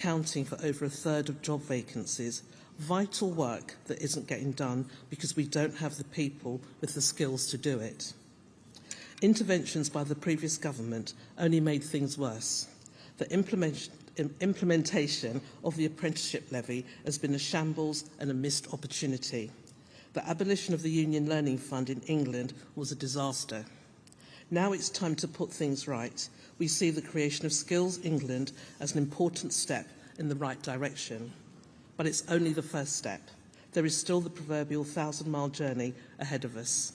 accounting for over a third of job vacancies, vital work that isn't getting done because we don't have the people with the skills to do it. Interventions by the previous government only made things worse. The implementation of the apprenticeship levy has been a shambles and a missed opportunity. The abolition of the Union Learning Fund in England was a disaster. Now it's time to put things right. We see the creation of Skills England as an important step in the right direction. But it's only the first step. There is still the proverbial 1,000-mile journey ahead of us.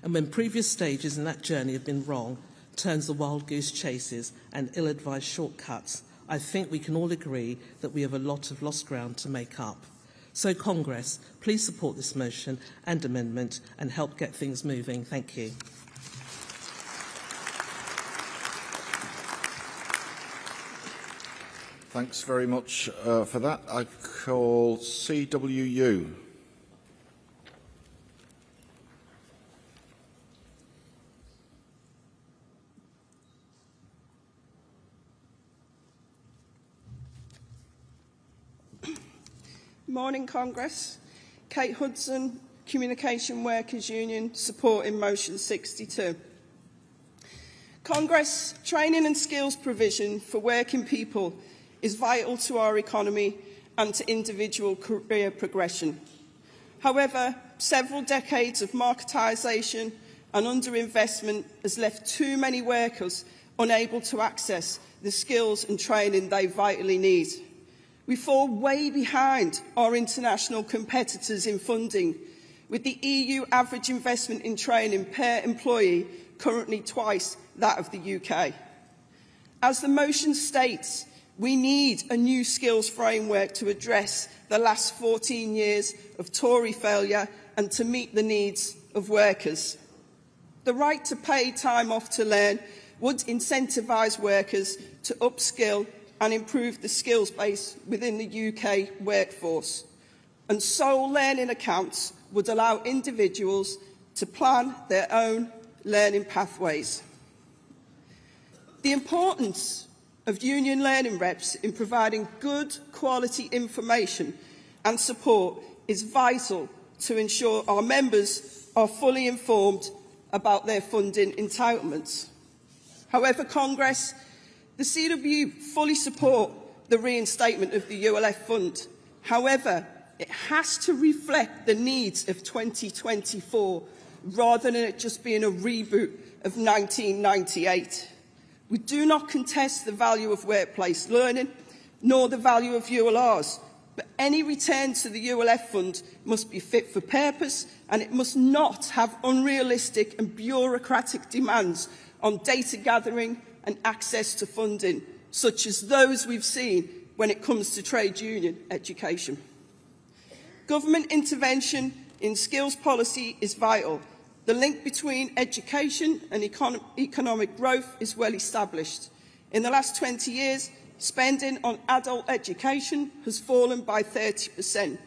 And when previous stages in that journey have been wrong, turns the wild goose chases and ill-advised shortcuts, I think we can all agree that we have a lot of lost ground to make up. So Congress, please support this motion and amendment and help get things moving. Thank you. Thanks very much for that. I call CWU. Morning, Congress. Kate Hudson, Communication Workers Union, supporting motion 62. Congress, training and skills provision for working people is vital to our economy and to individual career progression. However, several decades of marketisation and underinvestment has left too many workers unable to access the skills and training they vitally need. We fall way behind our international competitors in funding, with the EU average investment in training per employee currently twice that of the UK. As the motion states, we need a new skills framework to address the last 14 years of Tory failure and to meet the needs of workers. The right to paid time off to learn would incentivise workers to upskill and improve the skills base within the UK workforce. And sole learning accounts would allow individuals to plan their own learning pathways. The importance of union learning reps in providing good quality information and support is vital to ensure our members are fully informed about their funding entitlements. However, Congress, the CWU fully support the reinstatement of the ULF fund. However, it has to reflect the needs of 2024 rather than it just being a reboot of 1998. We do not contest the value of workplace learning, nor the value of ULRs, but any return to the ULF fund must be fit for purpose and it must not have unrealistic and bureaucratic demands on data gathering and access to funding, such as those we've seen when it comes to trade union education. Government intervention in skills policy is vital. The link between education and economic growth is well established. In the last 20 years, spending on adult education has fallen by 30%.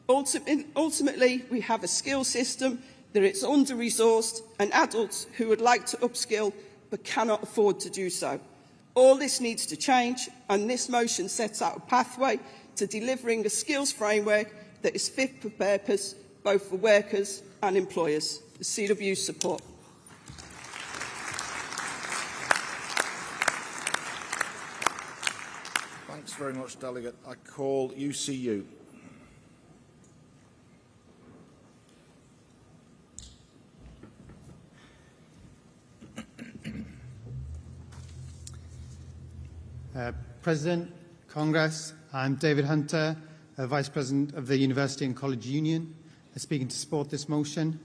Ultimately, we have a skills system that is under-resourced and adults who would like to upskill but cannot afford to do so. All this needs to change, and this motion sets out a pathway to delivering a skills framework that is fit for purpose, both for workers and employers. The CWU support. Thanks very much, Delegate. I call UCU. President, Congress, I'm David Hunter, Vice President of the University and College Union, speaking to support this motion.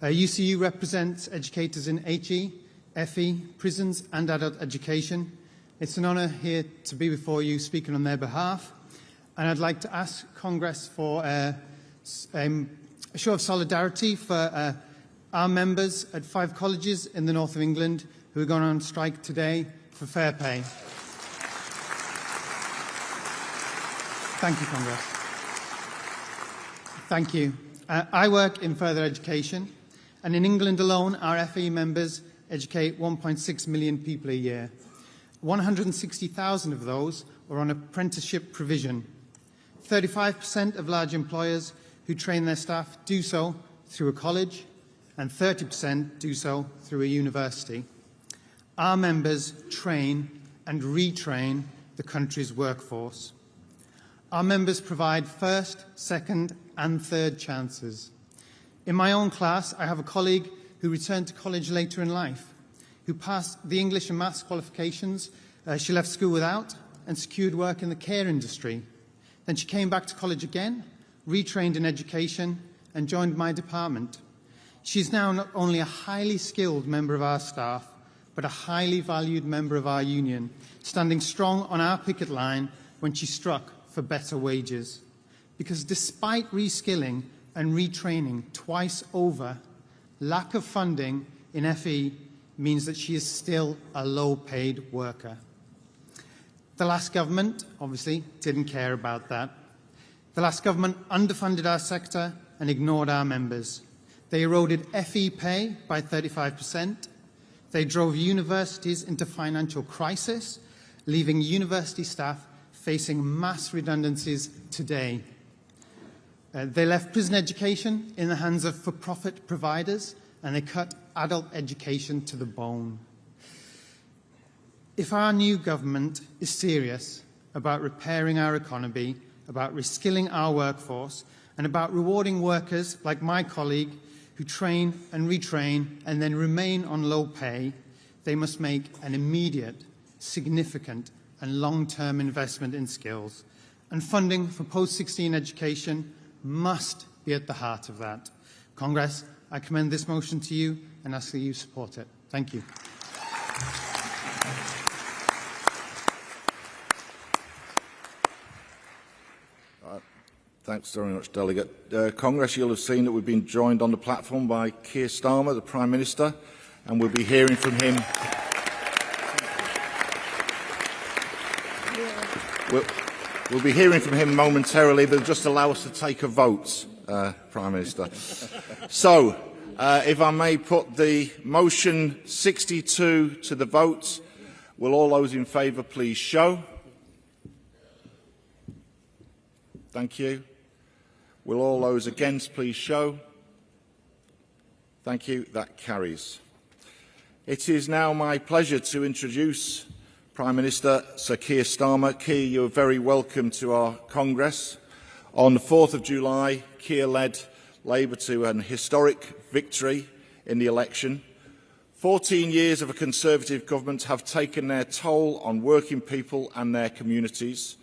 UCU represents educators in HE, FE, prisons and adult education. It's an honour here to be before you speaking on their behalf, and I'd like to ask Congress for a show of solidarity for our members at 5 colleges in the north of England who are going on strike today for fair pay. Thank you, Congress. Thank you. I work in further education, and in England alone, our FE members educate 1.6 million people a year. 160,000 of those or on apprenticeship provision. 35% of large employers who train their staff do so through a college, and 30% do so through a university. Our members train and retrain the country's workforce. Our members provide first, second and third chances. In my own class, I have a colleague who returned to college later in life, who passed the English and Maths qualifications she left school without and secured work in the care industry. Then she came back to college again, retrained in education and joined my department. She's now not only a highly skilled member of our staff, but a highly valued member of our union, standing strong on our picket line when she struck for better wages. Because despite reskilling and retraining twice over, lack of funding in FE means that she is still a low-paid worker. The last government, obviously, didn't care about that. The last government underfunded our sector and ignored our members. They eroded FE pay by 35%. They drove universities into financial crisis, leaving university staff facing mass redundancies today. They left prison education in the hands of for-profit providers, and they cut adult education to the bone. If our new government is serious about repairing our economy, about reskilling our workforce, and about rewarding workers like my colleague who train and retrain and then remain on low pay, they must make an immediate, significant and long-term investment in skills. And funding for post-16 education must be at the heart of that. Congress, I commend this motion to you and ask that you support it. Thank you. Thanks very much, Delegate. Congress, you'll have seen that we've been joined on the platform by Keir Starmer, the Prime Minister, and we'll be hearing from him. We'll be hearing from him momentarily, but just allow us to take a vote, Prime Minister. So, if I may put the motion 62 to the vote, will all those in favour please show? Thank you. Will all those against please show? Thank you. That carries. It is now my pleasure to introduce Prime Minister Sir Keir Starmer. Keir, you are very welcome to our Congress. On the 4th of July, Keir led Labour to an historic victory in the election. 14 years of a Conservative government have taken their toll on working people and their communities.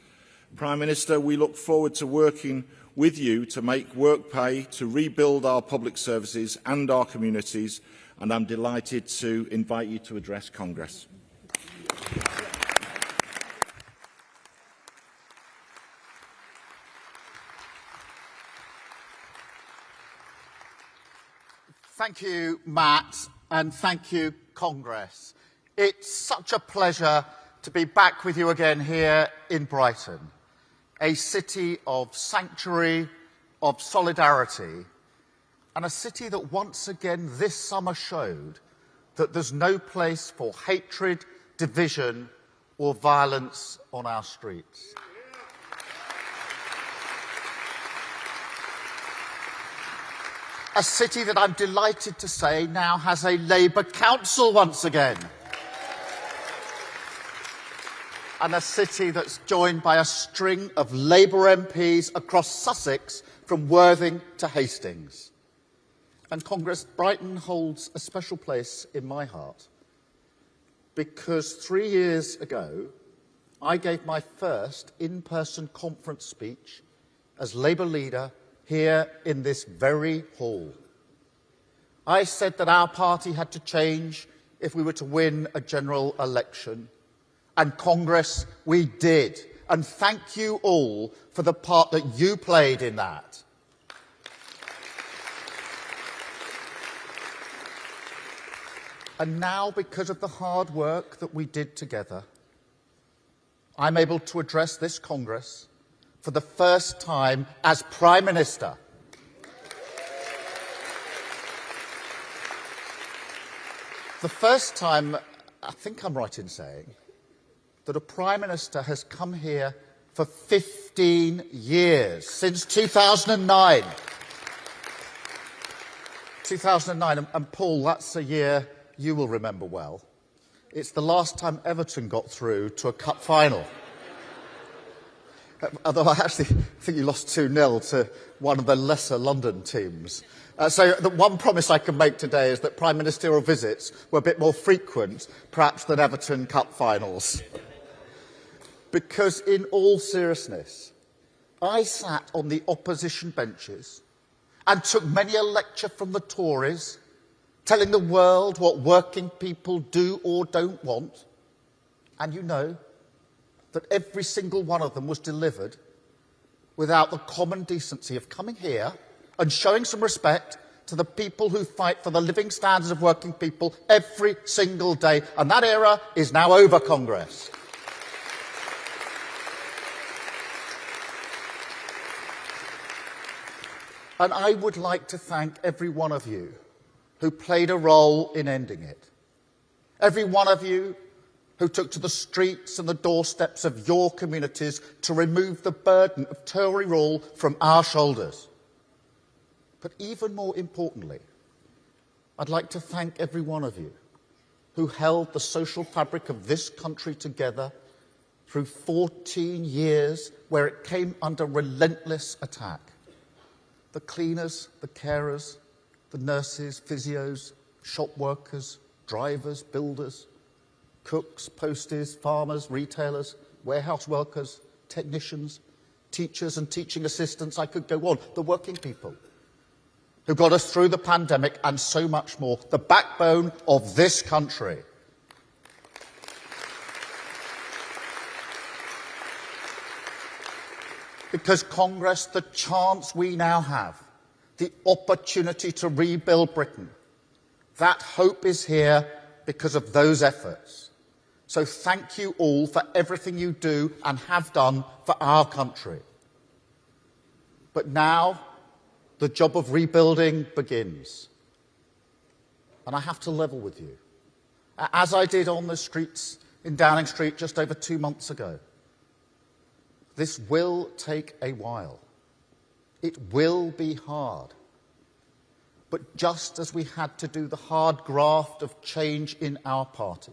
Prime Minister, we look forward to working with you to make work pay, to rebuild our public services and our communities, and I'm delighted to invite you to address Congress. Thank you, Matt, and thank you, Congress. It's such a pleasure to be back with you again here in Brighton, a city of sanctuary, of solidarity, and a city that once again this summer showed that there's no place for hatred, division, or violence on our streets. A city that I'm delighted to say now has a Labour council once again. And a city that's joined by a string of Labour MPs across Sussex from Worthing to Hastings. And Congress, Brighton holds a special place in my heart because 3 years ago I gave my first in-person conference speech as Labour leader here in this very hall. I said that our party had to change if we were to win a general election. And Congress, we did. And thank you all for the part that you played in that. And now, because of the hard work that we did together, I'm able to address this Congress for the first time as Prime Minister. The first time, I think I'm right in saying, that a Prime Minister has come here for 15 years, since 2009. 2009, and Paul, that's a year you will remember well. It's the last time Everton got through to a cup final. Although I actually think you lost 2-0 to one of the lesser London teams. So the one promise I can make today is that Prime Ministerial visits were a bit more frequent, perhaps, than Everton Cup finals. Because in all seriousness, I sat on the opposition benches and took many a lecture from the Tories, telling the world what working people do or don't want. And you know that every single one of them was delivered without the common decency of coming here and showing some respect to the people who fight for the living standards of working people every single day. And that era is now over, Congress. And I would like to thank every one of you who played a role in ending it. Every one of you who took to the streets and the doorsteps of your communities to remove the burden of Tory rule from our shoulders. But even more importantly, I'd like to thank every one of you who held the social fabric of this country together through 14 years where it came under relentless attack. The cleaners, the carers, the nurses, physios, shop workers, drivers, builders, cooks, posties, farmers, retailers, warehouse workers, technicians, teachers and teaching assistants, I could go on, the working people who got us through the pandemic and so much more, the backbone of this country. Because, Congress, the chance we now have, the opportunity to rebuild Britain, that hope is here because of those efforts. So thank you all for everything you do and have done for our country. But now, the job of rebuilding begins. And I have to level with you. As I did on the streets in Downing Street just over 2 months ago, this will take a while. It will be hard. But just as we had to do the hard graft of change in our party,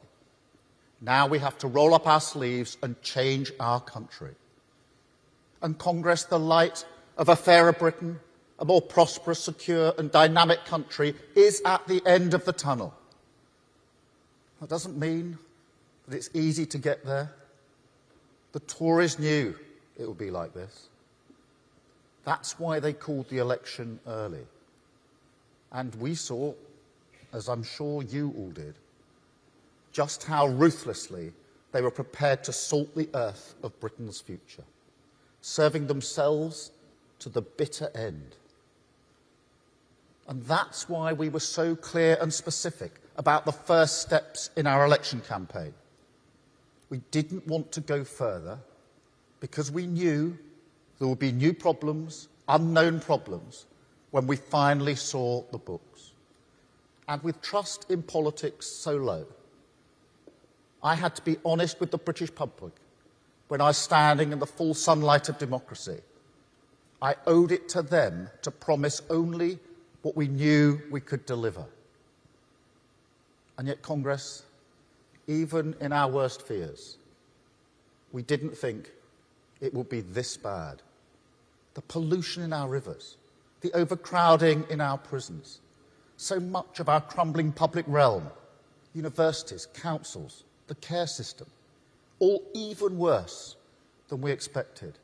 now we have to roll up our sleeves and change our country. And Congress, the light of a fairer Britain, a more prosperous, secure and dynamic country is at the end of the tunnel. That doesn't mean that it's easy to get there. The Tories knew it would be like this. That's why they called the election early. And we saw, as I'm sure you all did, just how ruthlessly they were prepared to salt the earth of Britain's future, serving themselves to the bitter end. And that's why we were so clear and specific about the first steps in our election campaign. We didn't want to go further because we knew there would be new problems, unknown problems, when we finally saw the books. And with trust in politics so low, I had to be honest with the British public when I was standing in the full sunlight of democracy. I owed it to them to promise only what we knew we could deliver. And yet, Congress, even in our worst fears, we didn't think it would be this bad. The pollution in our rivers, the overcrowding in our prisons, so much of our crumbling public realm, universities, councils, the care system, all even worse than we expected.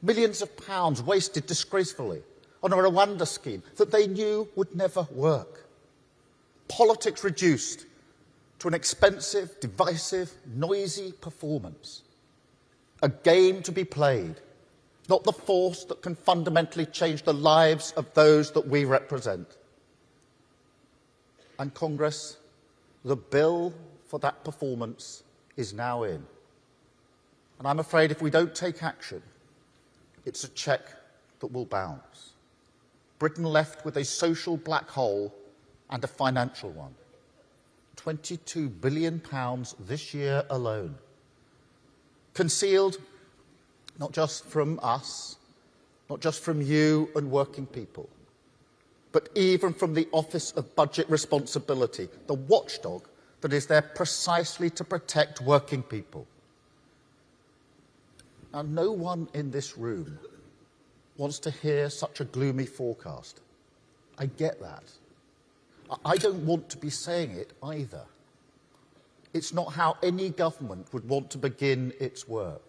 Millions of pounds wasted disgracefully on a Rwanda scheme that they knew would never work. Politics reduced to an expensive, divisive, noisy performance. A game to be played, not the force that can fundamentally change the lives of those that we represent. And Congress, the bill for that performance is now in. And I'm afraid if we don't take action, it's a cheque that will bounce. Britain left with a social black hole and a financial one. £22 billion this year alone. concealed not just from us, not just from you and working people, but even from the Office of Budget Responsibility, the watchdog that is there precisely to protect working people. Now, no one in this room wants to hear such a gloomy forecast. I get that. I don't want to be saying it either. It's not how any government would want to begin its work.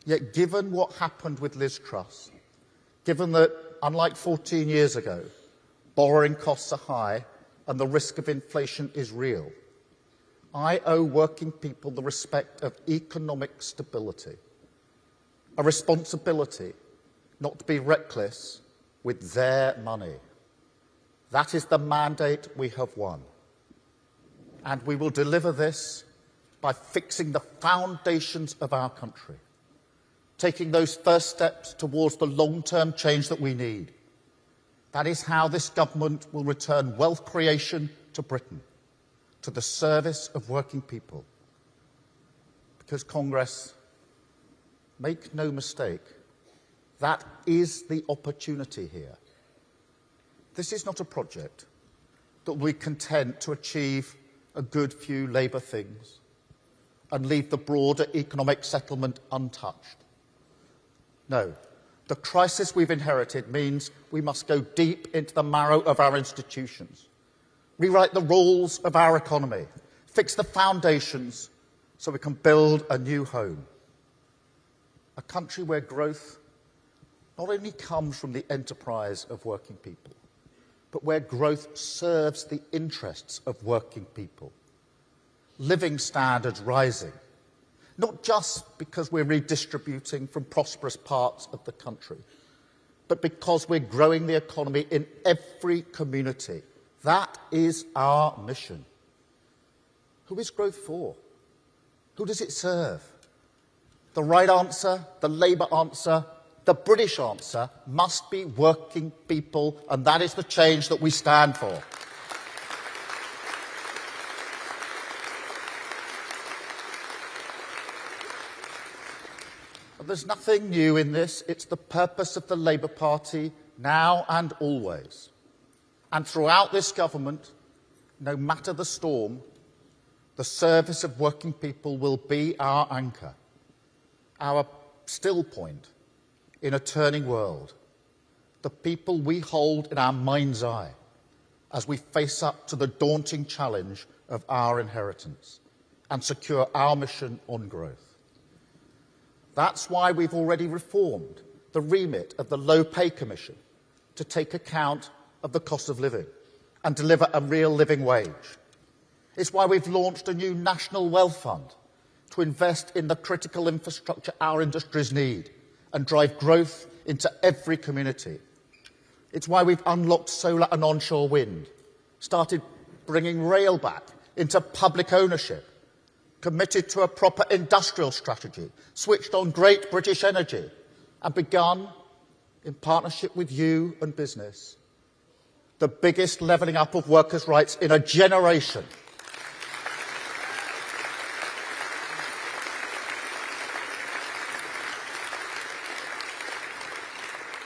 Yet, given what happened with Liz Truss, given that, unlike 14 years ago, borrowing costs are high and the risk of inflation is real, I owe working people the respect of economic stability, a responsibility not to be reckless with their money. That is the mandate we have won. And we will deliver this by fixing the foundations of our country, taking those first steps towards the long-term change that we need. That is how this government will return wealth creation to Britain, to the service of working people. Because, Congress, make no mistake, that is the opportunity here. This is not a project that will be content to achieve a good few Labour things and leave the broader economic settlement untouched. No, the crisis we've inherited means we must go deep into the marrow of our institutions, rewrite the rules of our economy, fix the foundations so we can build a new home. A country where growth not only comes from the enterprise of working people, but where growth serves the interests of working people. Living standards rising, not just because we're redistributing from prosperous parts of the country, but because we're growing the economy in every community. That is our mission. Who is growth for? Who does it serve? The right answer, the Labour answer, the British answer must be working people, and that is the change that we stand for. There's nothing new in this. It's the purpose of the Labour Party now and always. And throughout this government, no matter the storm, the service of working people will be our anchor, our still point in a turning world, the people we hold in our mind's eye as we face up to the daunting challenge of our inheritance and secure our mission on growth. That's why we've already reformed the remit of the Low Pay Commission to take account of the cost of living and deliver a real living wage. It's why we've launched a new National Wealth Fund to invest in the critical infrastructure our industries need and drive growth into every community. It's why we've unlocked solar and onshore wind, started bringing rail back into public ownership, committed to a proper industrial strategy, switched on great British energy, and begun, in partnership with you and business, the biggest levelling up of workers' rights in a generation.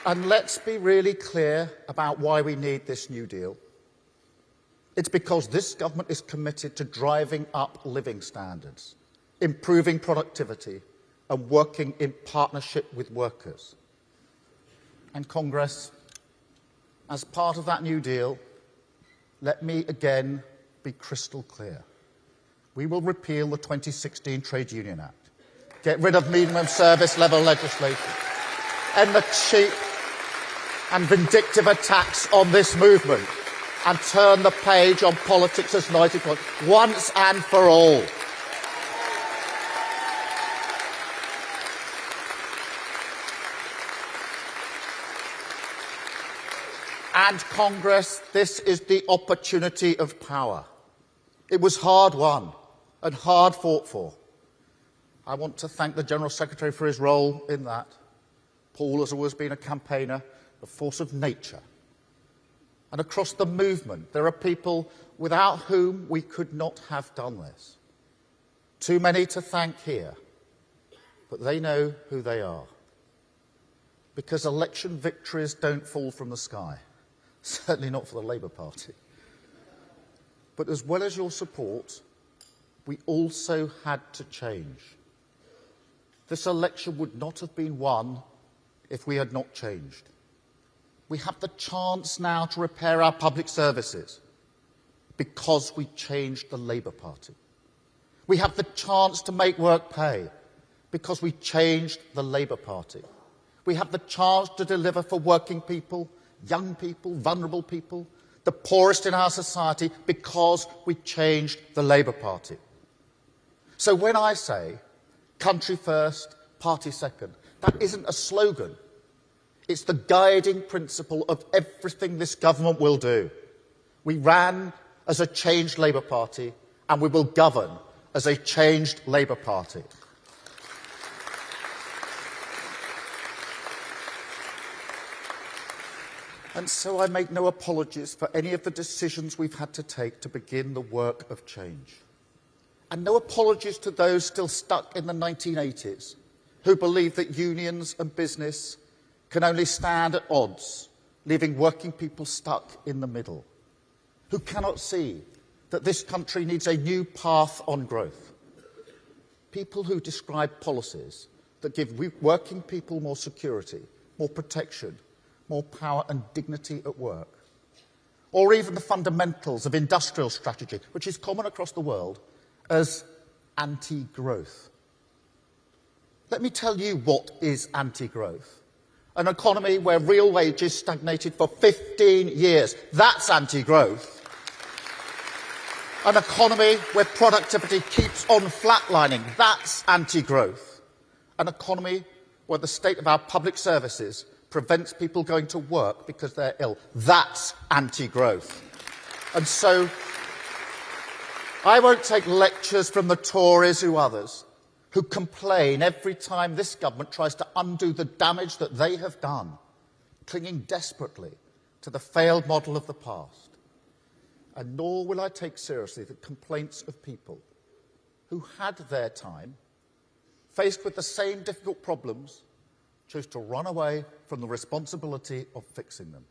And let's be really clear about why we need this New Deal. It's because this government is committed to driving up living standards, improving productivity, and working in partnership with workers. And Congress, as part of that New Deal, let me again be crystal clear. We will repeal the 2016 Trade Union Act, get rid of minimum service level legislation, end the cheap and vindictive attacks on this movement, and turn the page on politics as united once and for all. And Congress, this is the opportunity of power. It was hard won and hard fought for. I want to thank the General Secretary for his role in that. Paul has always been a campaigner, a force of nature. And across the movement, there are people without whom we could not have done this. Too many to thank here, but they know who they are. Because election victories don't fall from the sky, certainly not for the Labour Party. But as well as your support, we also had to change. This election would not have been won if we had not changed. We have the chance now to repair our public services because we changed the Labour Party. We have the chance to make work pay because we changed the Labour Party. We have the chance to deliver for working people, young people, vulnerable people, the poorest in our society, because we changed the Labour Party. So when I say country first, party second, that isn't a slogan. It's the guiding principle of everything this government will do. We ran as a changed Labour Party, and we will govern as a changed Labour Party. And so I make no apologies for any of the decisions we've had to take to begin the work of change. And no apologies to those still stuck in the 1980s who believe that unions and business can only stand at odds, leaving working people stuck in the middle, who cannot see that this country needs a new path on growth. People who describe policies that give working people more security, more protection, more power and dignity at work, or even the fundamentals of industrial strategy, which is common across the world, as anti-growth. Let me tell you what is anti-growth. An economy where real wages stagnated for 15 years. That's anti-growth. An economy where productivity keeps on flatlining. That's anti-growth. An economy where the state of our public services prevents people going to work because they're ill. That's anti-growth. And so I won't take lectures from the Tories or others who complain every time this government tries to undo the damage that they have done, clinging desperately to the failed model of the past. And nor will I take seriously the complaints of people who had their time, faced with the same difficult problems, chose to run away from the responsibility of fixing them.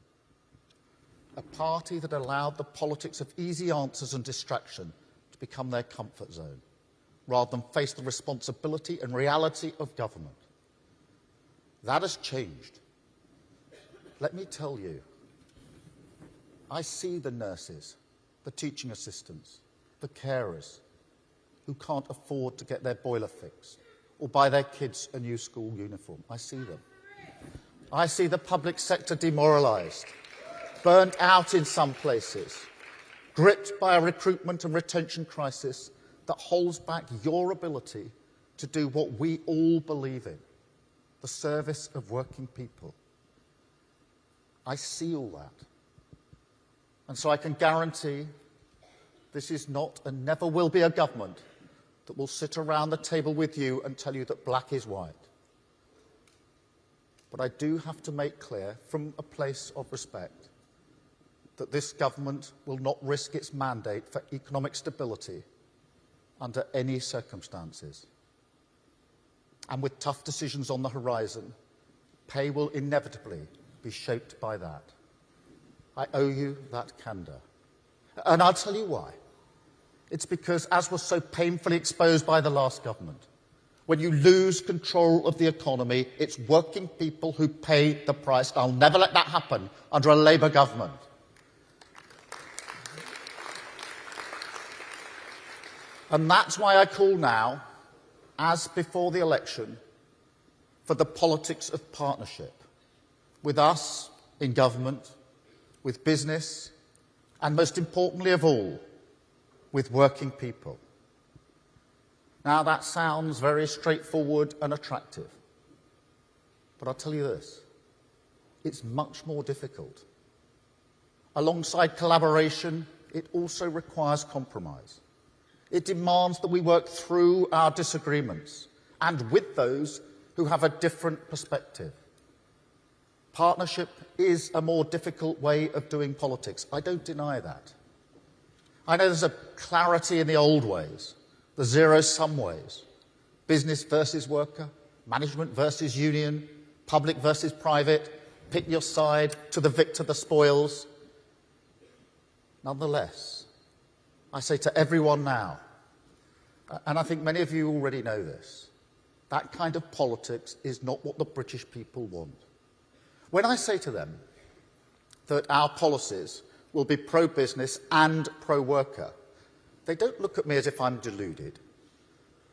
A party that allowed the politics of easy answers and distraction to become their comfort zone, rather than face the responsibility and reality of government. That has changed. Let me tell you, I see the nurses, the teaching assistants, the carers who can't afford to get their boiler fixed or buy their kids a new school uniform. I see them. I see the public sector demoralised, burnt out in some places, gripped by a recruitment and retention crisis that holds back your ability to do what we all believe in, the service of working people. I see all that. And so I can guarantee this is not and never will be a government that will sit around the table with you and tell you that black is white. But I do have to make clear, from a place of respect, that this government will not risk its mandate for economic stability under any circumstances. And with tough decisions on the horizon, pay will inevitably be shaped by that. I owe you that candour. And I'll tell you why. It's because, as was so painfully exposed by the last government, when you lose control of the economy, it's working people who pay the price. I'll never let that happen under a Labour government. And that's why I call now, as before the election, for the politics of partnership, with us in government, with business, and most importantly of all, with working people. Now, that sounds very straightforward and attractive. But I'll tell you this, it's much more difficult. Alongside collaboration, it also requires compromise. It demands that we work through our disagreements and with those who have a different perspective. Partnership is a more difficult way of doing politics. I don't deny that. I know there's a clarity in the old ways, the zero-sum ways, business versus worker, management versus union, public versus private, pick your side, to the victor the spoils. Nonetheless, I say to everyone now, and I think many of you already know this, that kind of politics is not what the British people want. When I say to them that our policies will be pro-business and pro-worker, they don't look at me as if I'm deluded.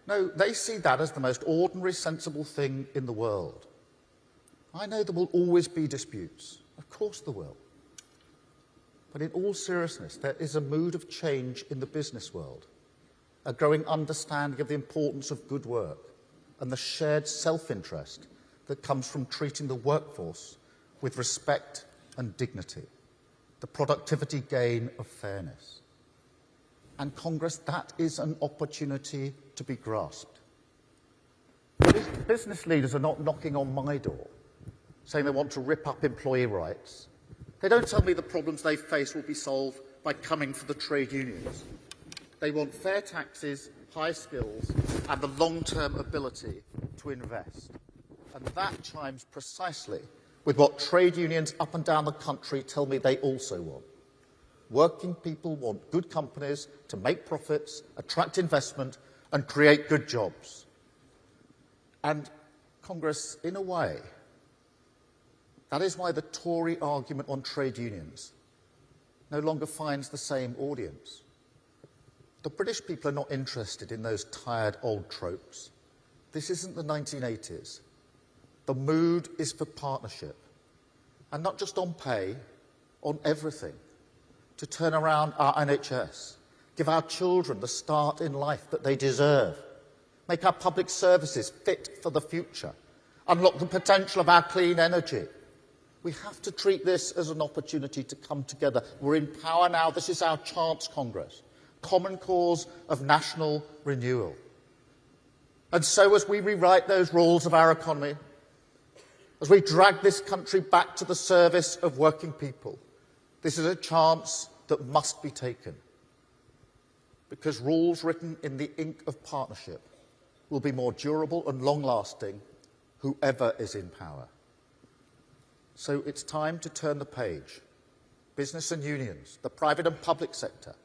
No, they see that as the most ordinary, sensible thing in the world. I know there will always be disputes. Of course there will. But in all seriousness, there is a mood of change in the business world, a growing understanding of the importance of good work and the shared self-interest that comes from treating the workforce with respect and dignity, the productivity gain of fairness. And Congress, that is an opportunity to be grasped. Business leaders are not knocking on my door saying they want to rip up employee rights. They don't tell me the problems they face will be solved by coming for the trade unions. They want fair taxes, high skills, and the long-term ability to invest. And that chimes precisely with what trade unions up and down the country tell me they also want. Working people want good companies to make profits, attract investment, and create good jobs. And Congress, in a way, that is why the Tory argument on trade unions no longer finds the same audience. The British people are not interested in those tired old tropes. This isn't the 1980s. The mood is for partnership, and not just on pay, on everything, to turn around our NHS, give our children the start in life that they deserve, make our public services fit for the future, unlock the potential of our clean energy. We have to treat this as an opportunity to come together. We're in power now. This is our chance, Congress. Common cause of national renewal. And so as we rewrite those rules of our economy, as we drag this country back to the service of working people, this is a chance that must be taken. Because rules written in the ink of partnership will be more durable and long-lasting, whoever is in power. So it's time to turn the page. Business and unions, the private and public sector,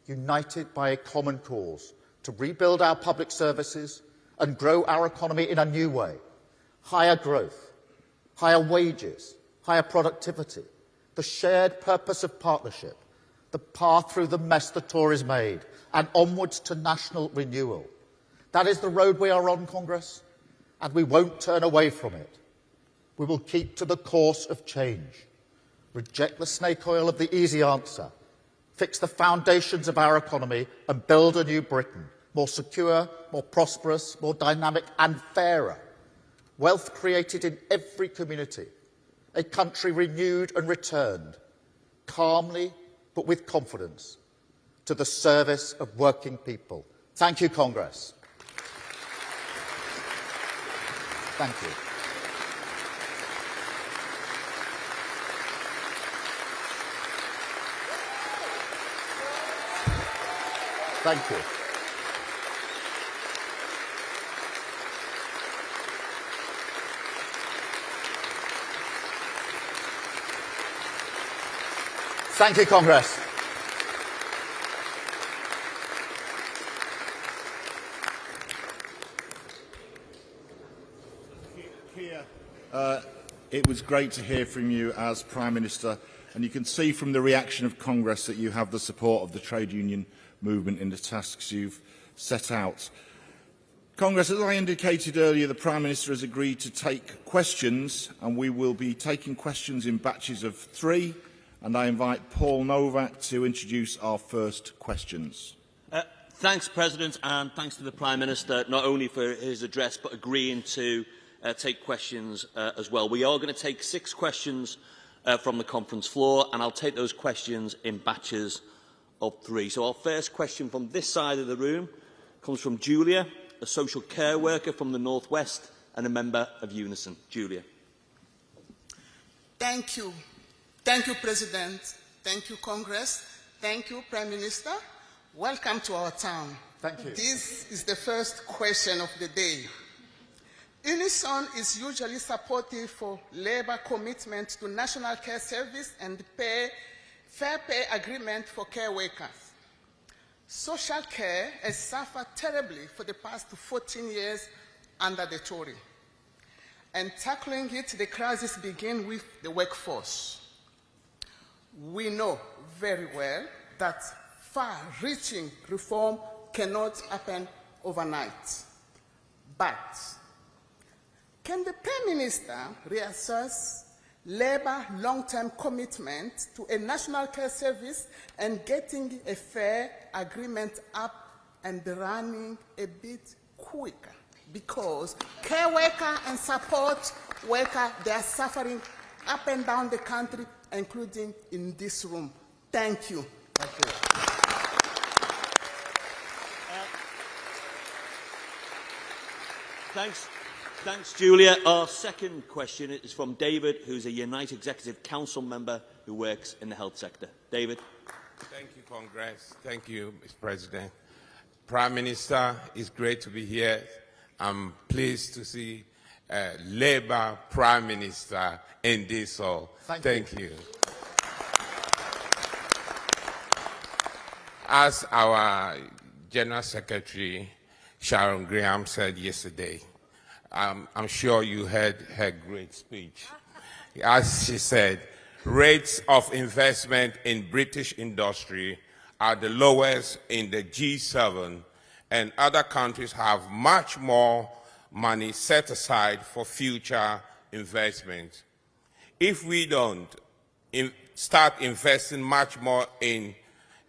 united by a common cause to rebuild our public services and grow our economy in a new way. Higher growth, higher wages, higher productivity, the shared purpose of partnership, the path through the mess the Tories made, and onwards to national renewal. That is the road we are on, Congress, and we won't turn away from it. We will keep to the course of change, reject the snake oil of the easy answer, fix the foundations of our economy and build a new Britain, more secure, more prosperous, more dynamic and fairer. Wealth created in every community, a country renewed and returned, calmly but with confidence, to the service of working people. Thank you, Congress. Thank you. Thank you. Thank you, Congress. Keir, it was great to hear from you as Prime Minister, and you can see from the reaction of Congress that you have the support of the trade union movement in the tasks you've set out. Congress, as I indicated earlier, the Prime Minister has agreed to take questions, and we will be taking questions in batches of 3, and I invite Paul Novak to introduce our first questions. Thanks, President, and thanks to the Prime Minister, not only for his address, but agreeing to take questions as well. We are going to take 6 questions from the conference floor, and I'll take those questions in batches of 3. So our first question from this side of the room comes from Julia, a social care worker from the North West and a member of Unison. Julia. Thank you. Thank you, President. Thank you, Congress. Thank you, Prime Minister. Welcome to our town. Thank you. This is the first question of the day. Unison is usually supportive for Labour commitment to national care service and fair pay agreement for care workers. Social care has suffered terribly for the past 14 years under the Tory. And tackling it, the crisis begins with the workforce. We know very well that far-reaching reform cannot happen overnight. But can the Prime Minister reassess Labour long-term commitment to a national care service and getting a fair agreement up and running a bit quicker? Because care worker and support worker, they are suffering up and down the country, including in this room. Thank you. Thank you. Thanks, Julia. Our second question is from David, who's a Unite Executive Council member who works in the health sector. David. Thank you, Congress. Thank you, Mr. President. Prime Minister, it's great to be here. I'm pleased to see Labour Prime Minister in this hall. Thank you. As our General Secretary, Sharon Graham, said yesterday, I'm sure you heard her great speech. As she said, rates of investment in British industry are the lowest in the G7, and other countries have much more money set aside for future investment. If we don't start investing much more in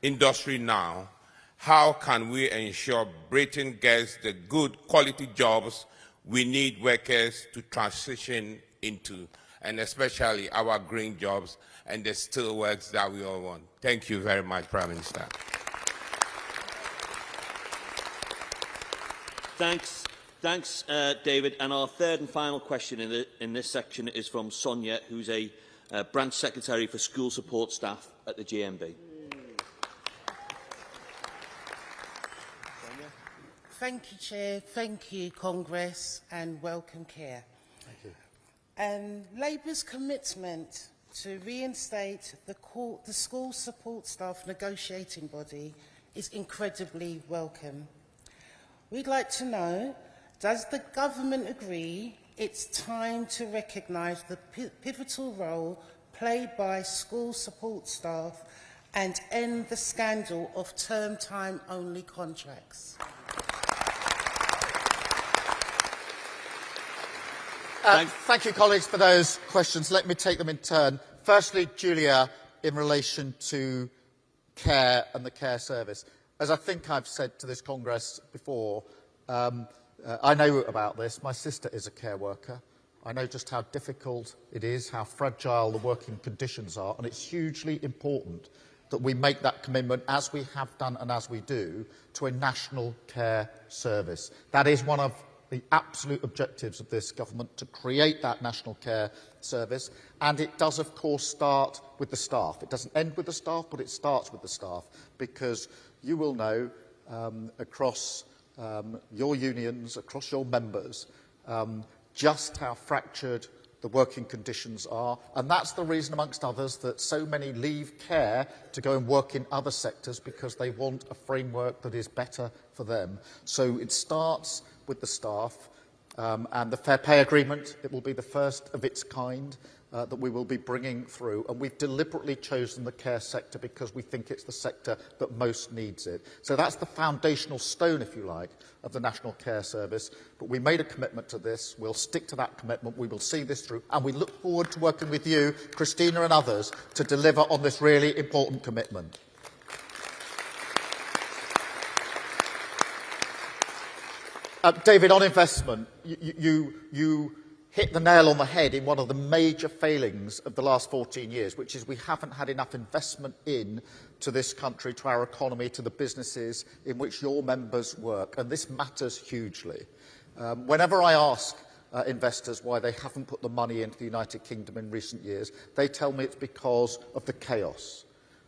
industry now, how can we ensure Britain gets the good quality jobs we need workers to transition into, and especially our green jobs and the still works that we all want? Thank you very much, Prime Minister. Thanks, David. And our third and final question in this section is from Sonia, who's a branch secretary for school support staff at the GMB. Thank you, Chair. Thank you, Congress, and welcome, Keir. Thank you. Labour's commitment to reinstate the school support staff negotiating body is incredibly welcome. We'd like to know, does the government agree it's time to recognise the pivotal role played by school support staff and end the scandal of term time only contracts? Thank you, colleagues, for those questions. Let me take them in turn. Firstly, Julia, in relation to care and the care service. As I think I've said to this Congress before, I know about this. My sister is a care worker. I know just how difficult it is, how fragile the working conditions are, and it's hugely important that we make that commitment, as we have done and as we do, to a national care service. That is one of the absolute objectives of this government, to create that national care service, and it does of course start with the staff. It doesn't end with the staff, but it starts with the staff, because you will know across your unions, across your members, just how fractured the working conditions are, and that's the reason, amongst others, that so many leave care to go and work in other sectors, because they want a framework that is better for them. So it starts with the staff, and the Fair Pay Agreement, it will be the first of its kind that we will be bringing through, and we've deliberately chosen the care sector because we think it's the sector that most needs it. So that's the foundational stone, if you like, of the National Care Service, but we made a commitment to this. We'll stick to that commitment. We will see this through, and we look forward to working with you, Christina and others, to deliver on this really important commitment. David, on investment, you hit the nail on the head in one of the major failings of the last 14 years, which is we haven't had enough investment into this country, to our economy, to the businesses in which your members work, and this matters hugely. Whenever I ask investors why they haven't put the money into the United Kingdom in recent years, they tell me it's because of the chaos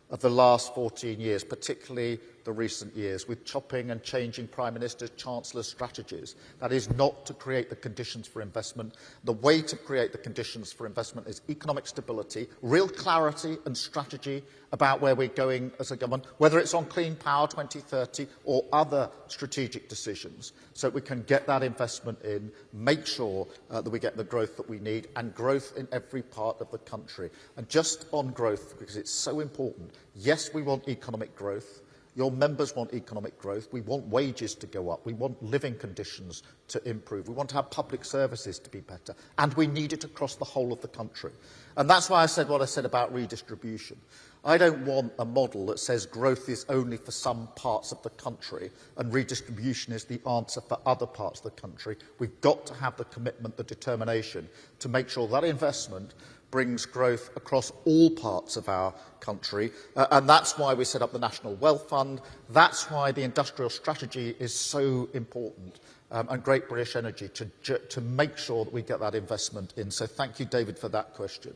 of the last 14 years, particularly the the recent years with chopping and changing Prime Ministers, Chancellors' strategies. That is not to create the conditions for investment. The way to create the conditions for investment is economic stability, real clarity and strategy about where we're going as a government, whether it's on Clean Power 2030 or other strategic decisions, so that we can get that investment in, make sure that we get the growth that we need, and growth in every part of the country. And just on growth, because it's so important, yes, we want economic growth. Your members want economic growth. We want wages to go up. We want living conditions to improve. We want to have public services to be better. And we need it across the whole of the country. And that's why I said what I said about redistribution. I don't want a model that says growth is only for some parts of the country and redistribution is the answer for other parts of the country. We've got to have the commitment, the determination to make sure that investment brings growth across all parts of our country. And that's why we set up the National Wealth Fund. That's why the industrial strategy is so important. And Great British Energy to make sure that we get that investment in. So thank you, David, for that question.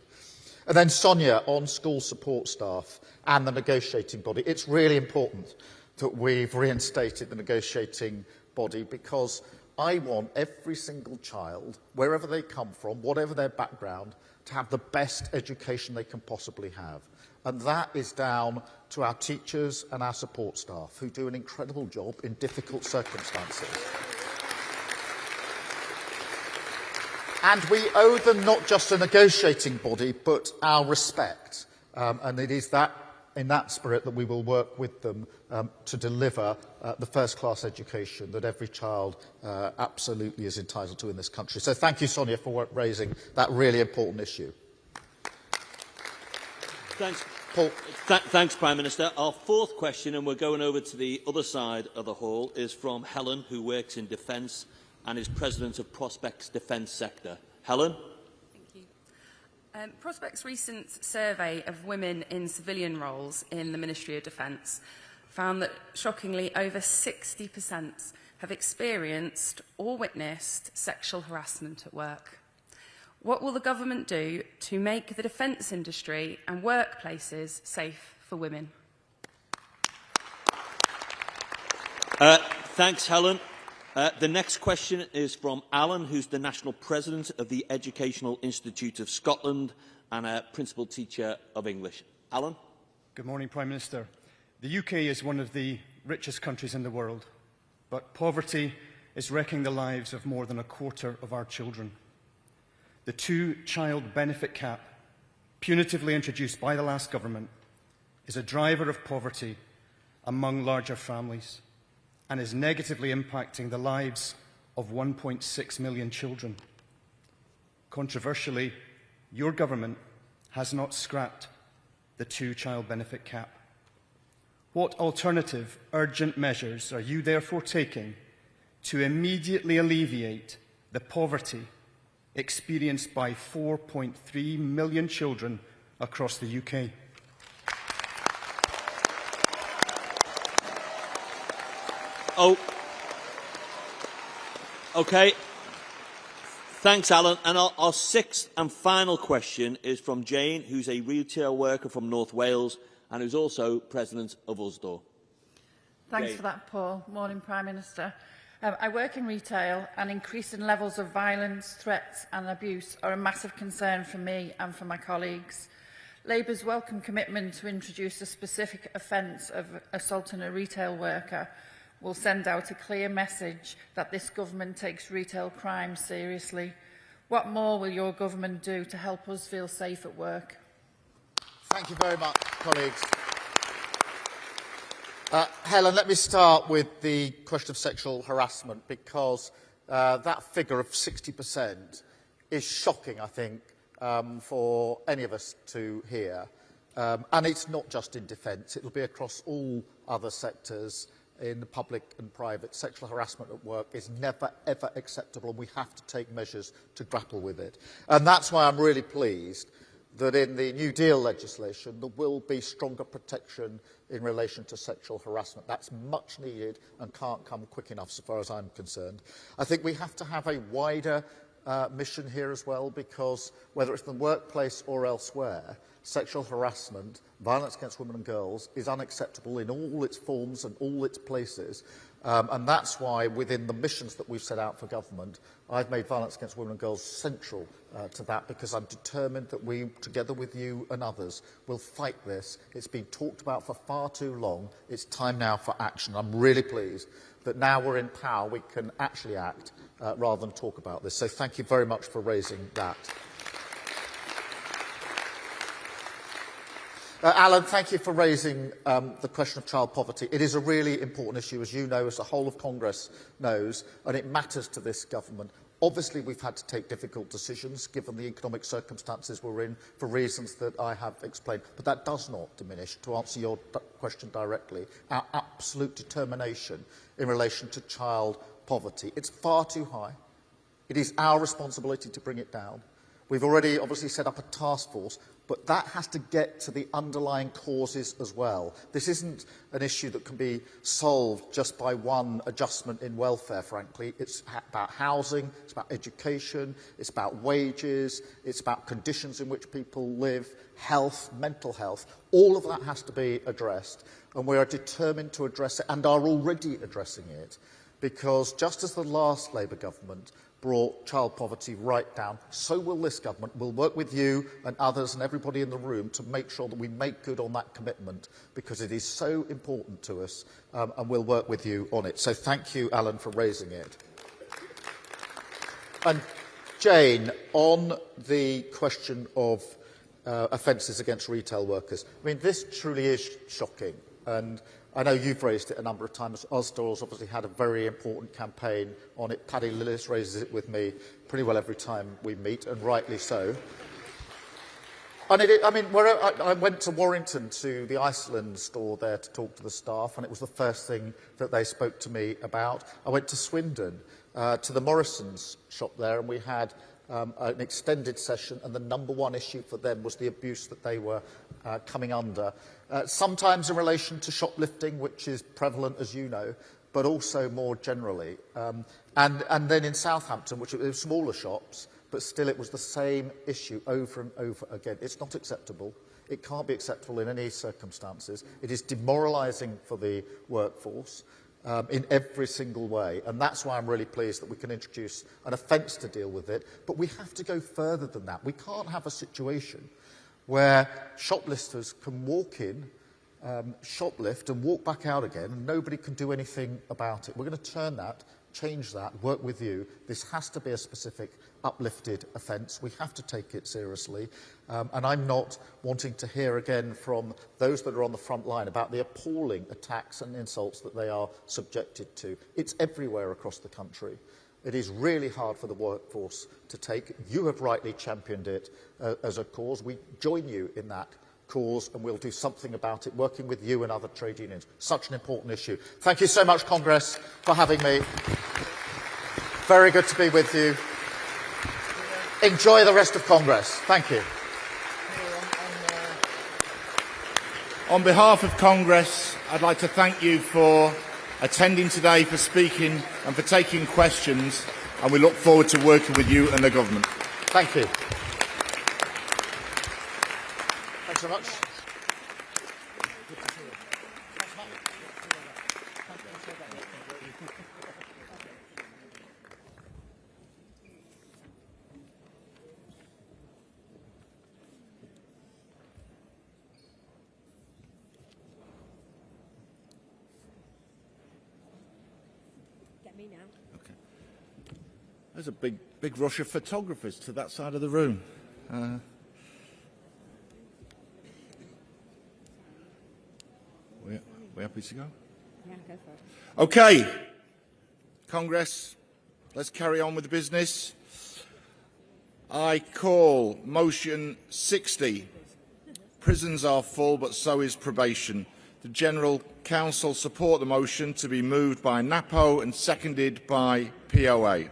And then Sonia, on school support staff and the negotiating body. It's really important that we've reinstated the negotiating body, because I want every single child, wherever they come from, whatever their background, to have the best education they can possibly have. And that is down to our teachers and our support staff, who do an incredible job in difficult circumstances. And we owe them not just a negotiating body, but our respect. And it is in that spirit that we will work with them to deliver the first-class education that every child absolutely is entitled to in this country. So thank you, Sonia, for raising that really important issue. Thanks, Paul. Thanks, Prime Minister. Our fourth question, and we're going over to the other side of the hall, is from Helen, who works in defence and is President of Prospect's Defence Sector. Helen? Thank you. Prospect's recent survey of women in civilian roles in the Ministry of Defence found that, shockingly, over 60% have experienced or witnessed sexual harassment at work. What will the government do to make the defence industry and workplaces safe for women? Thanks, Helen. The next question is from Alan, who's the National President of the Educational Institute of Scotland and a Principal Teacher of English. Alan? Good morning, Prime Minister. The UK is one of the richest countries in the world, but poverty is wrecking the lives of more than a quarter of our children. The two-child benefit cap, punitively introduced by the last government, is a driver of poverty among larger families and is negatively impacting the lives of 1.6 million children. Controversially, your government has not scrapped the two-child benefit cap. What alternative urgent measures are you therefore taking to immediately alleviate the poverty experienced by 4.3 million children across the UK? Oh, okay. Thanks, Alan. And our sixth and final question is from Jane, who's a retail worker from North Wales and who's also President of USDOR. Thanks Jane. for that, Paul. Morning, Prime Minister. I work in retail, and increasing levels of violence, threats and abuse are a massive concern for me and for my colleagues. Labour's welcome commitment to introduce a specific offence of assaulting a retail worker will send out a clear message that this government takes retail crime seriously. What more will your government do to help us feel safe at work? Thank you very much, colleagues. Helen, let me start with the question of sexual harassment, because that figure of 60% is shocking, I think, for any of us to hear. And it's not just in defence, it will be across all other sectors in the public and private. Sexual harassment at work is never, ever acceptable, and we have to take measures to grapple with it. And that's why I'm really pleased that in the New Deal legislation there will be stronger protection in relation to sexual harassment. That's much needed and can't come quick enough, so far as I'm concerned. I think we have to have a wider mission here as well, because whether it's in the workplace or elsewhere, sexual harassment, violence against women and girls is unacceptable in all its forms and all its places. And that's why within the missions that we've set out for government, I've made violence against women and girls central to that, because I'm determined that we, together with you and others, will fight this. It's been talked about for far too long. It's time now for action. I'm really pleased that now we're in power, we can actually act rather than talk about this. So thank you very much for raising that. Alan, thank you for raising the question of child poverty. It is a really important issue, as you know, as the whole of Congress knows, and it matters to this government. Obviously, we've had to take difficult decisions, given the economic circumstances we're in, for reasons that I have explained. But that does not diminish, to answer your question directly, our absolute determination in relation to child poverty. It's far too high. It is our responsibility to bring it down. We've already obviously set up a task force, but that has to get to the underlying causes as well. This isn't an issue that can be solved just by one adjustment in welfare, frankly. It's about housing, it's about education, it's about wages, it's about conditions in which people live, health, mental health. All of that has to be addressed, and we are determined to address it, and are already addressing it, because just as the last Labour government brought child poverty right down, so will this government. We'll work with you and others and everybody in the room to make sure that we make good on that commitment, because it is so important to us, and we'll work with you on it. So thank you, Alan, for raising it. And Jane, on the question of offences against retail workers, I mean, this truly is shocking, and I know you've raised it a number of times. Osdale's obviously had a very important campaign on it. Paddy Lillis raises it with me pretty well every time we meet, and rightly so. And I went to Warrington, to the Iceland store there, to talk to the staff, and it was the first thing that they spoke to me about. I went to Swindon, to the Morrison's shop there, and we had an extended session, and the number one issue for them was the abuse that they were coming under. Sometimes in relation to shoplifting, which is prevalent, as you know, but also more generally. And then in Southampton, which were smaller shops, but still it was the same issue over and over again. It's not acceptable. It can't be acceptable in any circumstances. It is demoralising for the workforce in every single way. And that's why I'm really pleased that we can introduce an offence to deal with it. But we have to go further than that. We can't have a situation where shoplifters can walk in, shoplift and walk back out again, and nobody can do anything about it. We're going to turn that, change that, work with you. This has to be a specific uplifted offence. We have to take it seriously. And I'm not wanting to hear again from those that are on the front line about the appalling attacks and insults that they are subjected to. It's everywhere across the country. It is really hard for the workforce to take. You have rightly championed it as a cause. We join you in that cause, and we'll do something about it, working with you and other trade unions. Such an important issue. Thank you so much, Congress, for having me. Very good to be with you. Enjoy the rest of Congress. Thank you. On behalf of Congress, I'd like to thank you for attending today, for speaking and for taking questions, and we look forward to working with you and the government. Thank you. Thanks so much. There's a big rush of photographers to that side of the room. We happy to go? Yeah, go for it. Okay, Congress, let's carry on with the business. I call motion 60. Prisons are full, but so is probation. The General Council support the motion to be moved by Napo and seconded by POA.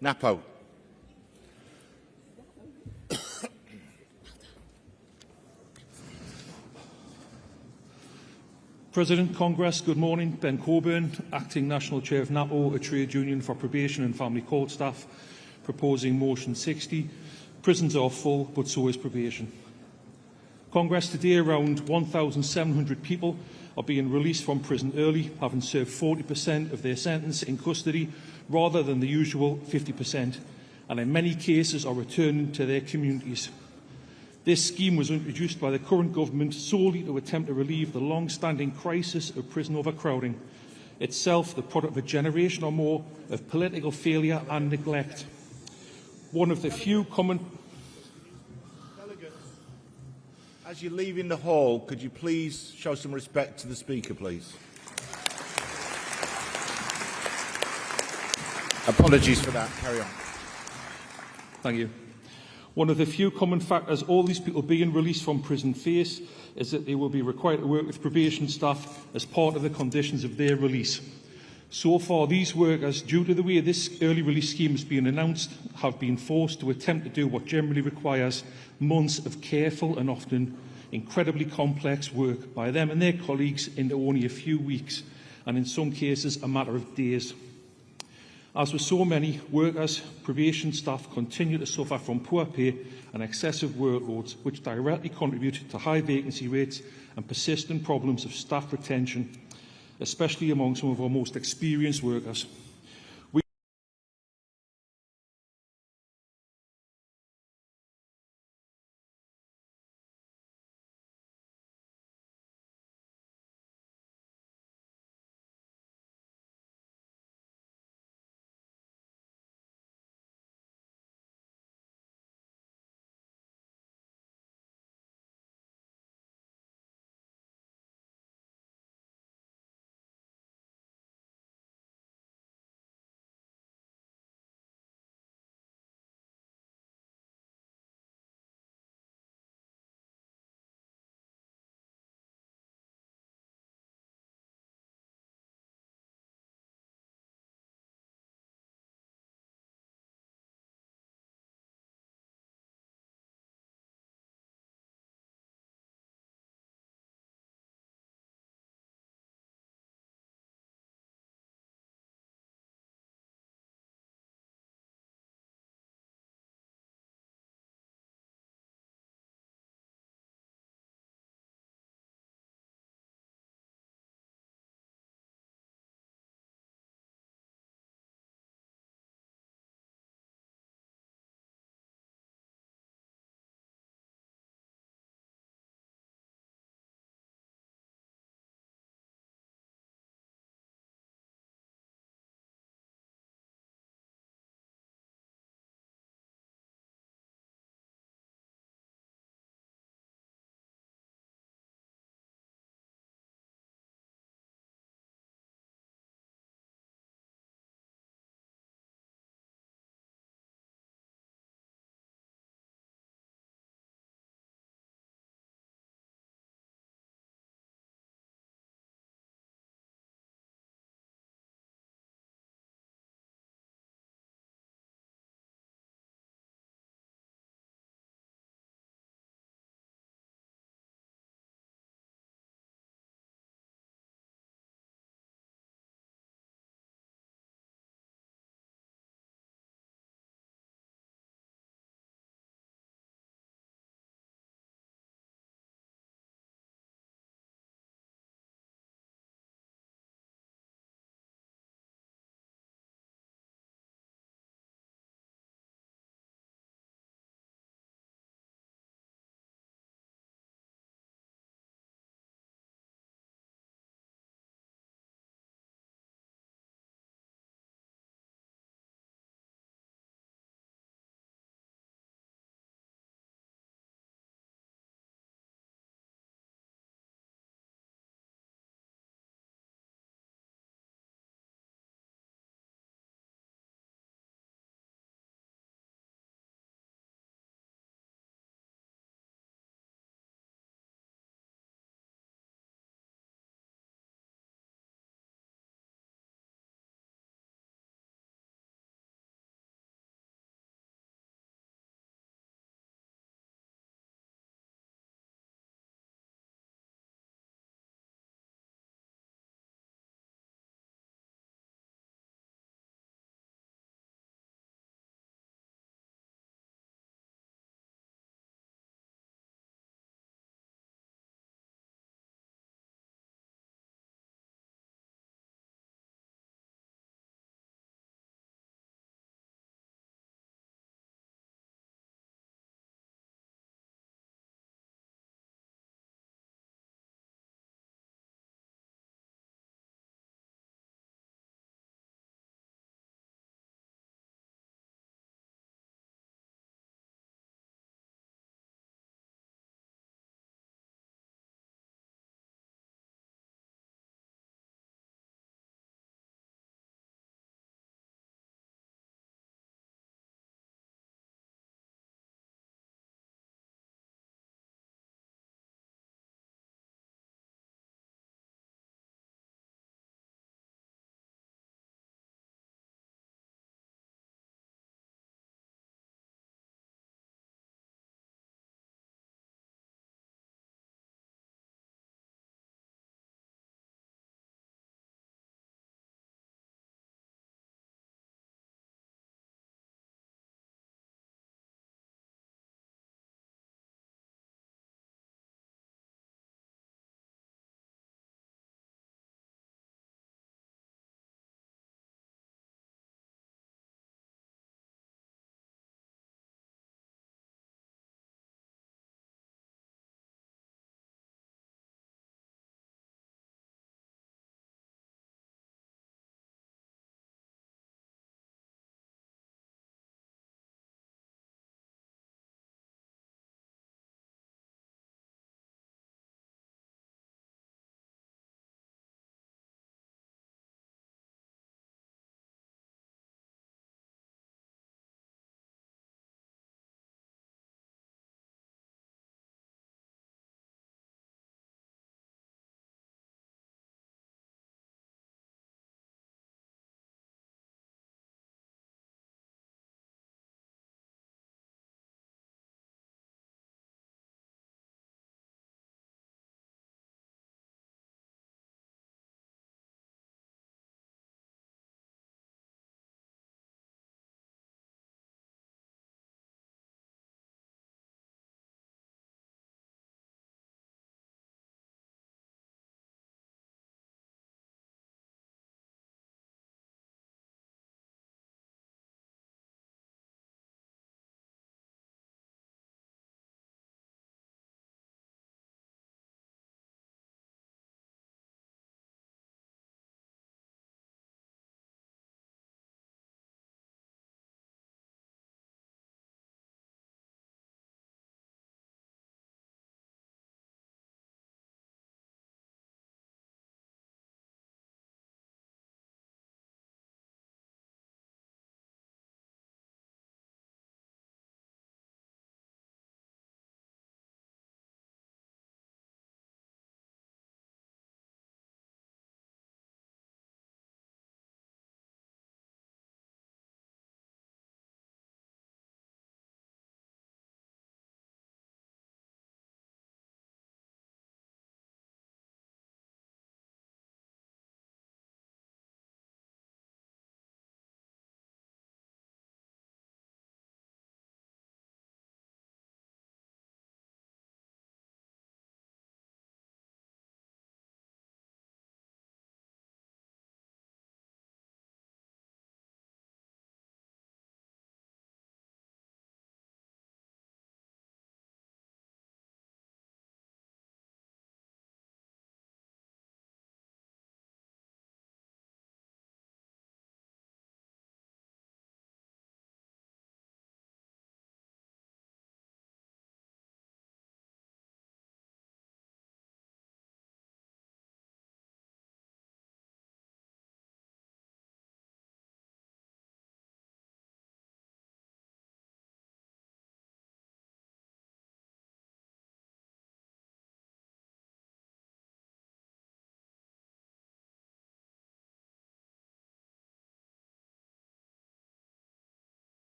Napo. President, Congress, good morning. Ben Coburn, Acting National Chair of NATO, a trade union for probation and family court staff, proposing motion 60. Prisons are full, but so is probation. Congress, today around 1,700 people are being released from prison early, having served 40% of their sentence in custody rather than the usual 50%, and in many cases are returning to their communities. This scheme was introduced by the current government solely to attempt to relieve the long-standing crisis of prison overcrowding, itself the product of a generation or more of political failure and neglect. One of the few common... Delegates, as you're leaving the hall, could you please show some respect to the Speaker, please? Apologies for that. Carry on. Thank you. One of the few common factors all these people being released from prison face is that they will be required to work with probation staff as part of the conditions of their release. So far, these workers, due to the way this early release scheme has been announced, have been forced to attempt to do what generally requires months of careful and often incredibly complex work by them and their colleagues into only a few weeks, and in some cases a matter of days. As with so many workers, probation staff continue to suffer from poor pay and excessive workloads, which directly contribute to high vacancy rates and persistent problems of staff retention, especially among some of our most experienced workers.